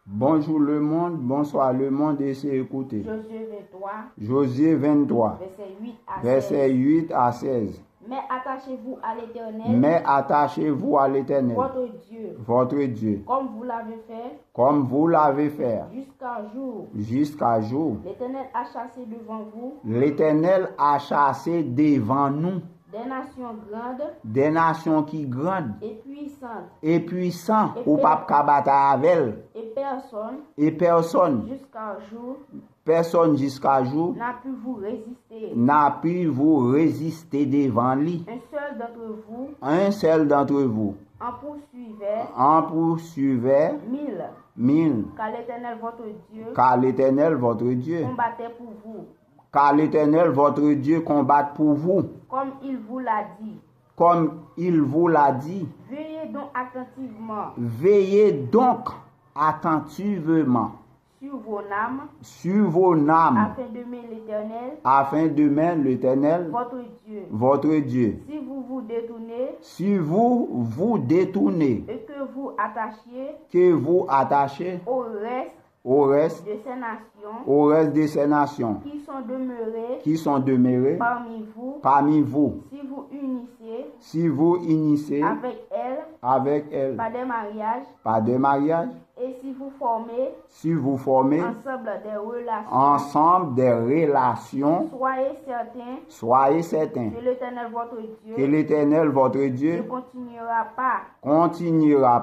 Bonjour le monde, bonsoir le monde et c'est écouté. Josué 23, Verset 8 à 16. Mais attachez-vous à l'Éternel, Mais attachez-vous à l'Éternel, votre Dieu, votre Dieu, comme vous l'avez fait comme vous l'avez fait jusqu'à jour. jusqu'à jour. L'Éternel a chassé devant vous L'Éternel a chassé devant nous des nations grandes des nations qui grandes et puissantes, et puissantes ou pas qu'à battre avec elles. et Et personne jusqu'à jour n'a pu vous résister. devant lui. Un seul d'entre vous en poursuivait 1000, car l'Éternel car l'Éternel votre Dieu combattait pour vous, car l'Éternel votre Dieu combat pour vous, comme il vous l'a dit. comme il vous l'a dit. Veillez donc attentivement Veillez donc attentivement sur vos âmes, afin d'aimer l'Éternel, votre Dieu. Si vous vous détournez Si vous vous détournez et que vous attachez au reste de ces nations qui sont demeurées parmi vous, si vous unissez avec elles par des mariages, et si vous formez ensemble des relations, soyez certains que l'Éternel votre Dieu ne continuera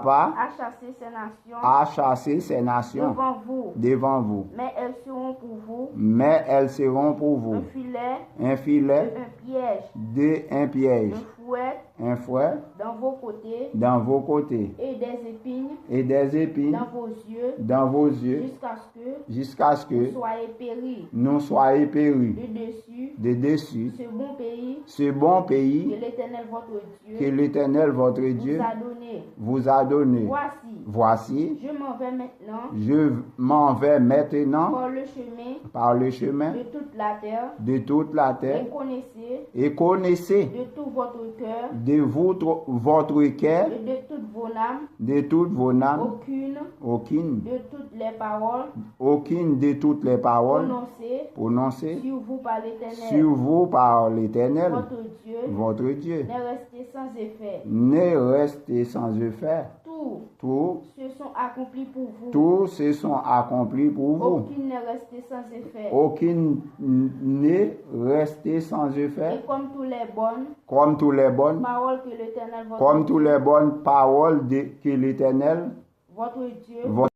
pas à chasser ces nations devant vous. mais elles seront pour vous un filet, un piège, un fouet dans vos côtés et des épines dans vos yeux jusqu'à ce que nous soyons péris de dessus ce bon pays que l'Éternel votre Dieu vous a donné. Voici, je m'en vais maintenant par le chemin de toute la terre et connaissez de tout votre cœur de votre cœur et de toutes vos âmes aucune aucune de toutes les paroles prononcées sur vous par l'Éternel votre Dieu ne restez sans effet. Tout se sont accomplis pour vous. Tous se sont accomplis pour vous. Aucune n'est restée sans effet. Aucune n'est restée sans effet. Et comme tous les bonnes paroles que l'Éternel comme toutes les bonnes paroles que l'Éternel votre Dieu